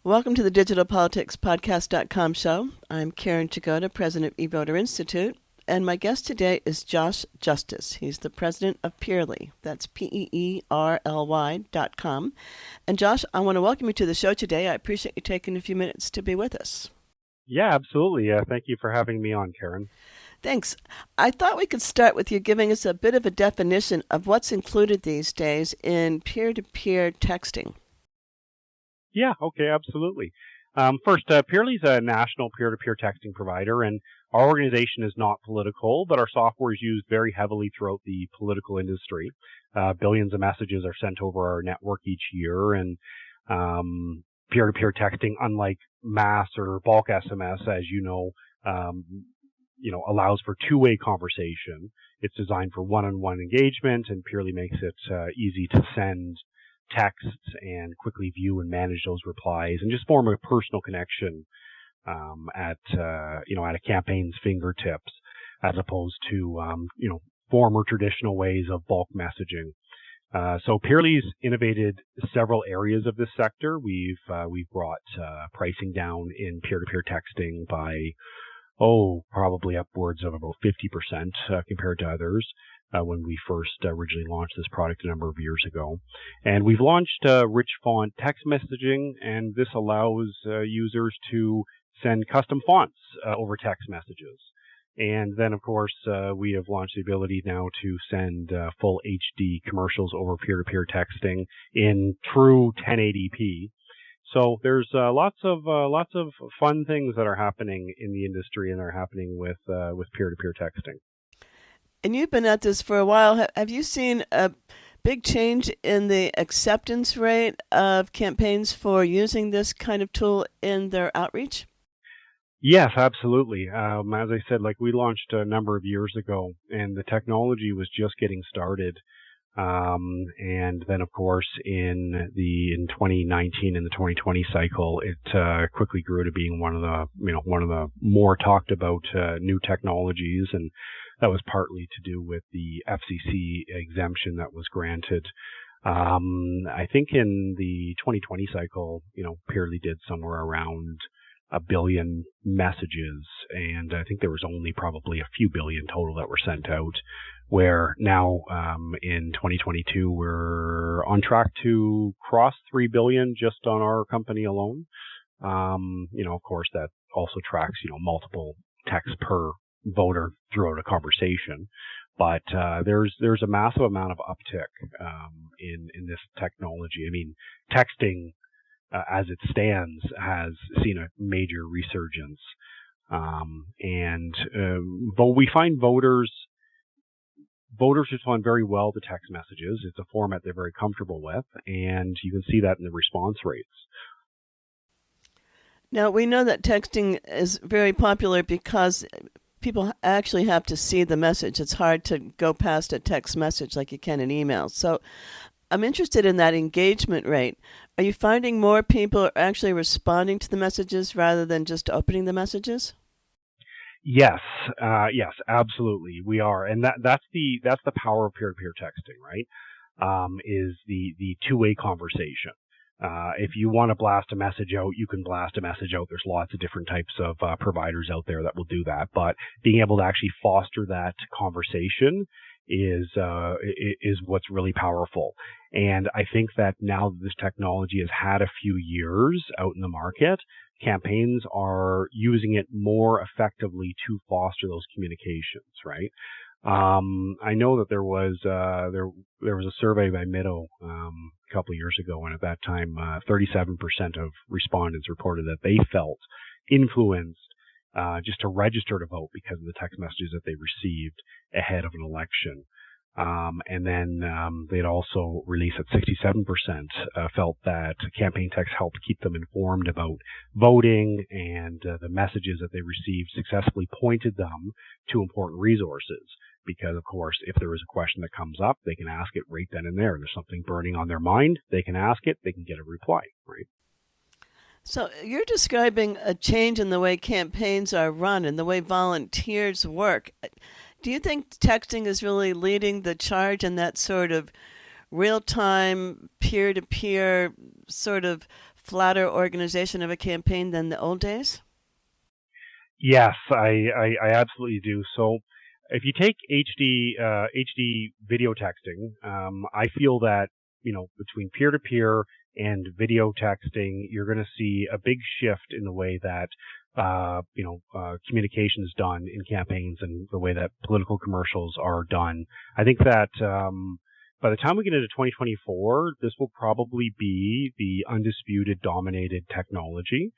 Welcome to the Digital Politics Podcast.com show. I'm Karen Jagoda, president of eVoter Institute, and my guest today is Josh Justice. He's the president of Peerly. That's PEERLY.com. And Josh, I want to welcome you to the show today. I appreciate you taking a few minutes to be with us. Yeah, absolutely. Thank you for having me on, Karen. Thanks. I thought we could start with you giving us a bit of a definition of what's included these days in peer-to-peer texting. Yeah, okay, absolutely. First, Peerly's a national peer-to-peer texting provider, and our organization is not political, but our software is used very heavily throughout the political industry. Billions of messages are sent over our network each year, and peer-to-peer texting, unlike mass or bulk SMS, as allows for two-way conversation. It's designed for one-on-one engagement, and Peerly makes it easy to send texts and quickly view and manage those replies and just form a personal connection at a campaign's fingertips, as opposed to former traditional ways of bulk messaging. So Peerly's innovated several areas of this sector. We've brought pricing down in peer-to-peer texting by probably upwards of about 50% compared to others. When we first originally launched this product a number of years ago. And we've launched rich font text messaging, and this allows users to send custom fonts over text messages. And then, of course, we have launched the ability now to send full HD commercials over peer-to-peer texting in true 1080p. So there's lots of fun things that are happening in the industry and are happening with peer-to-peer texting. And you've been at this for a while. Have you seen a big change in the acceptance rate of campaigns for using this kind of tool in their outreach? Yes, absolutely. As I said, we launched a number of years ago, and the technology was just getting started. And then, of course, in 2019 and the 2020 cycle, it quickly grew to being one of the more talked about new technologies, and that was partly to do with the FCC exemption that was granted. I think in the 2020 cycle, Peerly did somewhere around 1 billion messages, and I think there was only probably a few billion total that were sent out, where now in 2022 we're on track to cross 3 billion just on our company alone. Of course, that also tracks multiple texts per voter throughout a conversation, but there's a massive amount of uptick in this technology. I mean, texting as it stands has seen a major resurgence, but we find voters respond very well to text messages. It's a format they're very comfortable with, and you can see that in the response rates. Now, we know that texting is very popular because people actually have to see the message. It's hard to go past a text message like you can an email. So I'm interested in that engagement rate. Are you finding more people are actually responding to the messages rather than just opening the messages? Yes, absolutely, we are, and that's the power of peer-to-peer texting, right? Is the two-way conversation. If you want to blast a message out, you can blast a message out. There's lots of different types of providers out there that will do that, but being able to actually foster that conversation is what's really powerful. And I think that now that this technology has had a few years out in the market, campaigns are using it more effectively to foster those communications, right? I know that there was a survey by Middo a couple of years ago, and at that time, 37% of respondents reported that they felt influenced just to register to vote because of the text messages that they received ahead of an election. And then they'd also released that 67% felt that campaign text helped keep them informed about voting, and the messages that they received successfully pointed them to important resources. Because, of course, if there is a question that comes up, they can ask it right then and there. And there's something burning on their mind, they can ask it, they can get a reply, right? So you're describing a change in the way campaigns are run and the way volunteers work. Do you think texting is really leading the charge in that sort of real-time, peer-to-peer sort of flatter organization of a campaign than the old days? Yes, I absolutely do. So if you take HD video texting, I feel that, between peer-to-peer and video texting, you're going to see a big shift in the way that communication is done in campaigns and the way that political commercials are done. I think that by the time we get into 2024, this will probably be the undisputed dominated technology.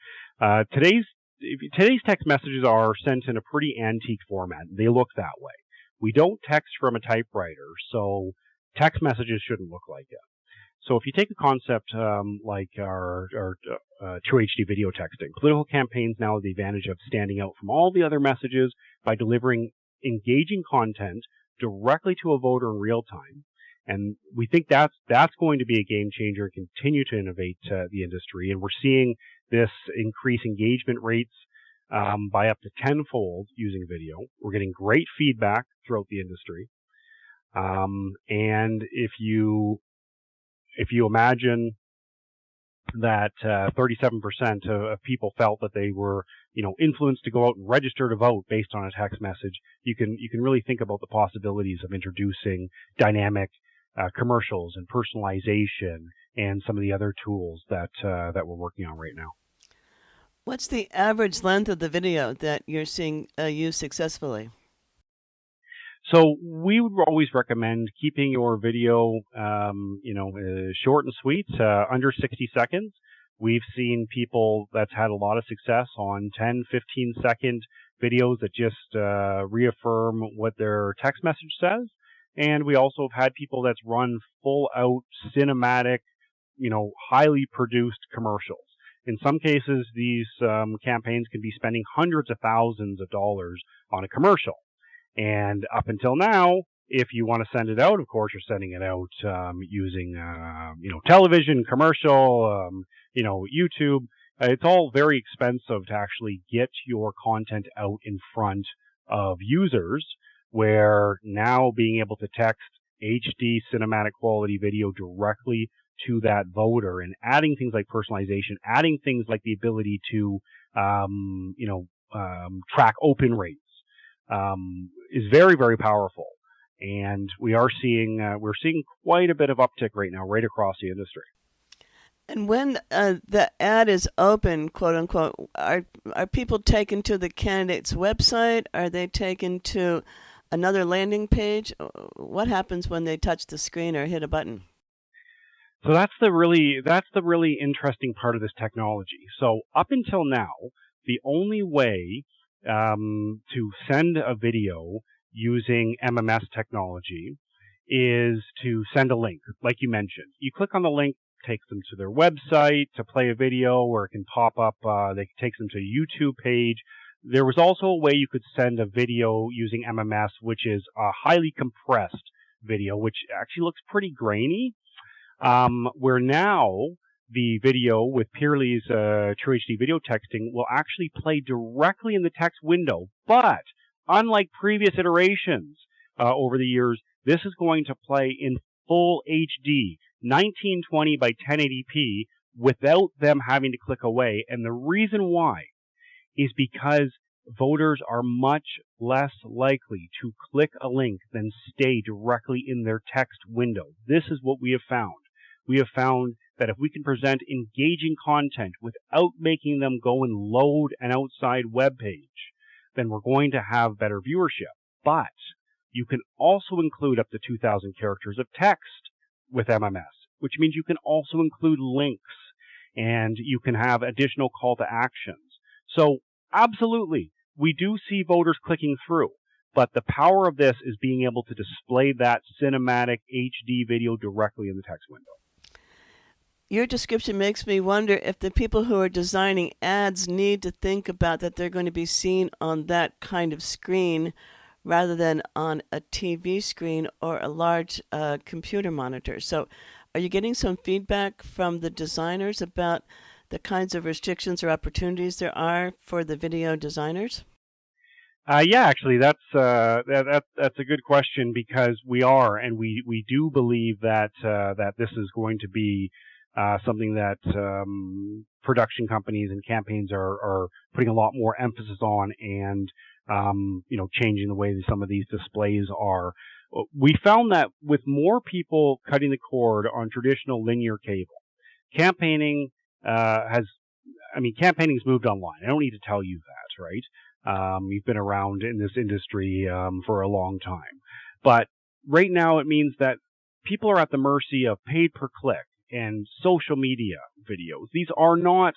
Today's text messages are sent in a pretty antique format. They look that way. We don't text from a typewriter, so text messages shouldn't look like it. So if you take a concept like our TruHD video texting, political campaigns now have the advantage of standing out from all the other messages by delivering engaging content directly to a voter in real time. And we think that's going to be a game changer and continue to innovate the industry. And we're seeing this increase engagement rates by up to tenfold using video. We're getting great feedback throughout the industry. And if you imagine that 37% of people felt that they were, influenced to go out and register to vote based on a text message, you can really think about the possibilities of introducing dynamic commercials and personalization and some of the other tools that we're working on right now. What's the average length of the video that you're seeing used successfully? So we would always recommend keeping your video, short and sweet, under 60 seconds. We've seen people that's had a lot of success on 10, 15-second videos that just reaffirm what their text message says. And we also have had people that's run full-out cinematic, highly produced commercials. In some cases, these campaigns can be spending hundreds of thousands of dollars on a commercial. And up until now, if you want to send it out, of course, you're sending it out using, television, commercial, YouTube. It's all very expensive to actually get your content out in front of users, where now being able to text HD cinematic quality video directly to that voter and adding things like personalization, adding things like the ability to, track open rates, is very, very powerful. And we're seeing quite a bit of uptick right now, right across the industry. And when the ad is open, quote unquote, are people taken to the candidate's website? Are they taken to another landing page? What happens when they touch the screen or hit a button? So that's the really interesting part of this technology. So up until now, the only way to send a video using MMS technology is to send a link, like you mentioned. You click on the link, takes them to their website to play a video, or it can pop up, takes them to a YouTube page. There was also a way you could send a video using MMS, which is a highly compressed video, which actually looks pretty grainy. Where now the video with Peerly's TruHD video texting will actually play directly in the text window. But unlike previous iterations over the years, this is going to play in full HD, 1920 by 1080p, without them having to click away. And the reason why is because voters are much less likely to click a link than stay directly in their text window. This is what we have found. We have found that if we can present engaging content without making them go and load an outside web page, then we're going to have better viewership. But you can also include up to 2,000 characters of text with MMS, which means you can also include links and you can have additional call to actions. So absolutely, we do see voters clicking through, but the power of this is being able to display that cinematic HD video directly in the text window. Your description makes me wonder if the people who are designing ads need to think about that they're going to be seen on that kind of screen rather than on a TV screen or a large computer monitor. So are you getting some feedback from the designers about the kinds of restrictions or opportunities there are for the video designers? Yeah, actually, that's a good question, because we do believe that this is going to be something that production companies and campaigns are putting a lot more emphasis on, and changing the way that some of these displays are. We found that with more people cutting the cord on traditional linear cable, campaigning campaigning's moved online. I don't need to tell you that, right? You've been around in this industry for a long time. But right now it means that people are at the mercy of paid per click and social media videos. These are not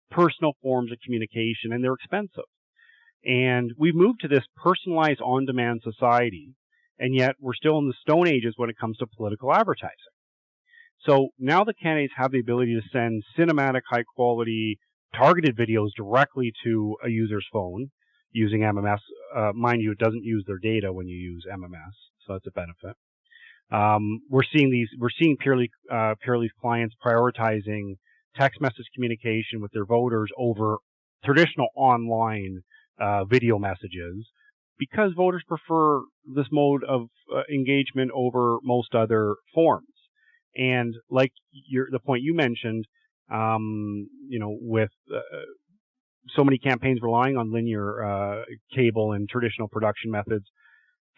personal forms of communication, and they're expensive. And we've moved to this personalized on-demand society, and yet we're still in the Stone Ages when it comes to political advertising. So now the candidates have the ability to send cinematic, high-quality, targeted videos directly to a user's phone using MMS. Mind you, it doesn't use their data when you use MMS, so that's a benefit. We're seeing Peerly's clients prioritizing text message communication with their voters over traditional online video messages, because voters prefer this mode of engagement over most other forms. And like the point you mentioned, with so many campaigns relying on linear cable and traditional production methods,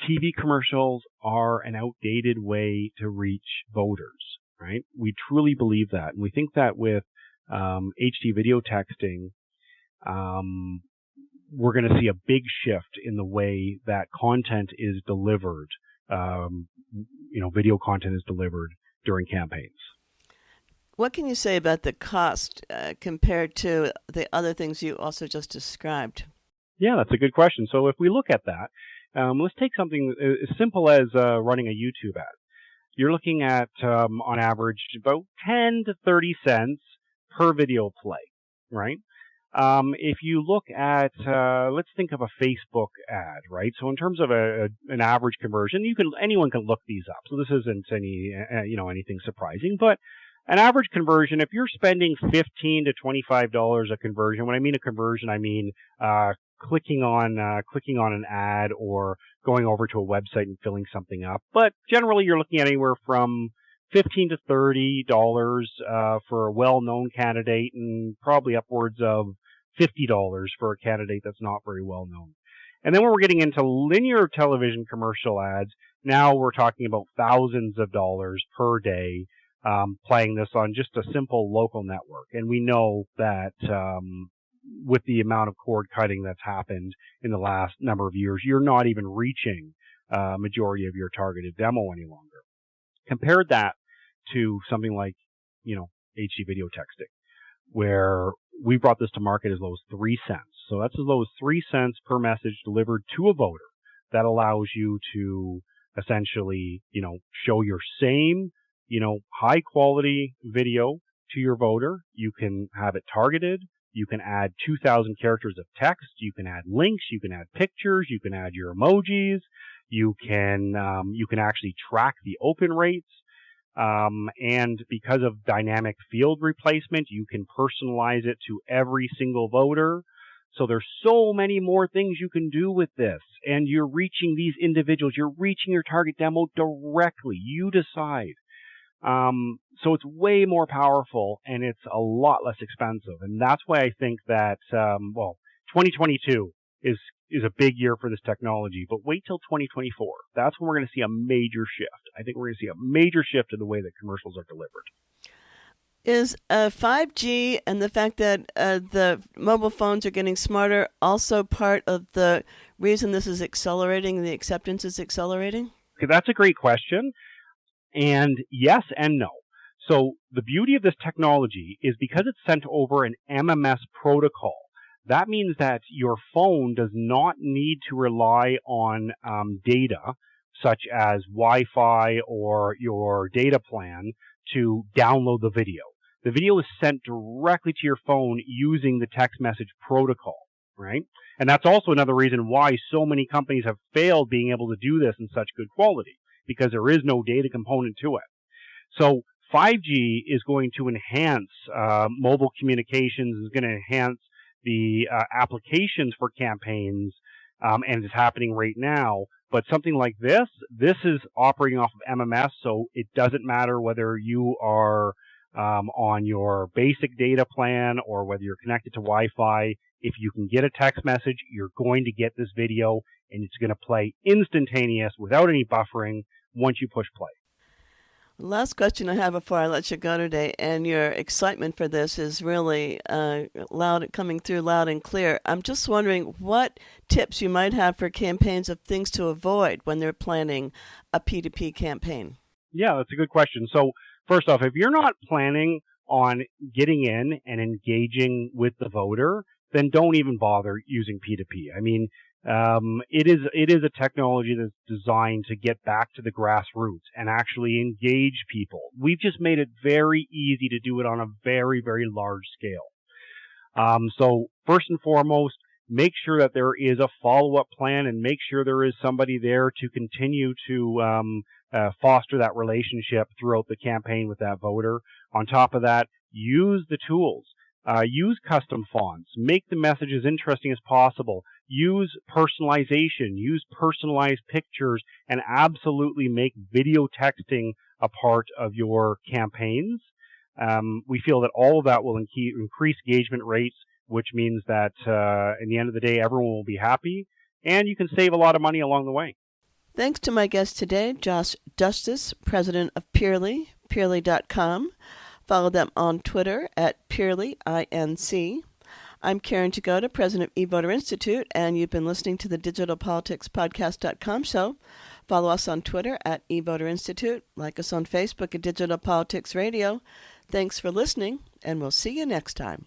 TV commercials are an outdated way to reach voters, right? We truly believe that. And we think that with HD video texting, we're going to see a big shift in the way that content is delivered, video content is delivered during campaigns. What can you say about the cost compared to the other things you also just described? Yeah, that's a good question. So if we look at that, let's take something as simple as running a YouTube ad. You're looking at, on average, about 10 to 30 cents per video play, right? If you look at, let's think of a Facebook ad, right? So in terms of an average conversion, anyone can look these up. So this isn't anything surprising, but an average conversion, if you're spending $15 to $25 a conversion, when I mean a conversion, I mean clicking on an ad or going over to a website and filling something up. But generally, you're looking at anywhere from $15 to $30 for a well-known candidate, and probably upwards of $50 for a candidate that's not very well known. And then when we're getting into linear television commercial ads, now we're talking about thousands of dollars per day, playing this on just a simple local network. And we know that with the amount of cord cutting that's happened in the last number of years, you're not even reaching majority of your targeted demo any longer. Compare that to something like, HD video texting, where we brought this to market as low as 3 cents. So that's as low as 3 cents per message delivered to a voter. That allows you to essentially, show your same, high quality video to your voter. You can have it targeted. You can add 2,000 characters of text. You can add links. You can add pictures. You can add your emojis. You can actually track the open rates. And because of dynamic field replacement, you can personalize it to every single voter. So there's so many more things you can do with this. And you're reaching these individuals. You're reaching your target demo directly. You decide. So it's way more powerful, and it's a lot less expensive. And that's why I think that, 2022 is a big year for this technology, but wait till 2024. That's when we're going to see a major shift. I think we're going to see a major shift in the way that commercials are delivered. Is 5G and the fact that the mobile phones are getting smarter also part of the reason this is accelerating, the acceptance is accelerating? Okay, that's a great question. And yes and no. So the beauty of this technology is because it's sent over an MMS protocol. That means that your phone does not need to rely on data such as Wi-Fi or your data plan to download the video. The video is sent directly to your phone using the text message protocol, right? And that's also another reason why so many companies have failed being able to do this in such good quality, because there is no data component to it. So 5G is going to enhance mobile communications, is going to enhance the applications for campaigns, and it's happening right now. But something like this is operating off of MMS, so it doesn't matter whether you are on your basic data plan or whether you're connected to Wi-Fi. If you can get a text message, you're going to get this video, and it's going to play instantaneous without any buffering once you push play. Last question I have before I let you go today, and your excitement for this is really coming through loud and clear. I'm just wondering what tips you might have for campaigns of things to avoid when they're planning a P2P campaign. Yeah, that's a good question. So first off, if you're not planning on getting in and engaging with the voter, then don't even bother using P2P. I mean, it is a technology that's designed to get back to the grassroots and actually engage people. We've just made it very easy to do it on a very, very large scale. So first and foremost, make sure that there is a follow-up plan and make sure there is somebody there to continue to foster that relationship throughout the campaign with that voter. On top of that, use the tools. Use custom fonts. Make the message as interesting as possible. Use personalization. Use personalized pictures, and absolutely make video texting a part of your campaigns. We feel that all of that will increase engagement rates, which means that in the end of the day, everyone will be happy, and you can save a lot of money along the way. Thanks to my guest today, Josh Justice, president of Peerly, Peerly.com. Follow them on Twitter at Peerly, INC. I'm Karen Jagoda, president of eVoter Institute, and you've been listening to the digitalpoliticspodcast.com show. Follow us on Twitter at eVoter Institute. Like us on Facebook at Digital Politics Radio. Thanks for listening, and we'll see you next time.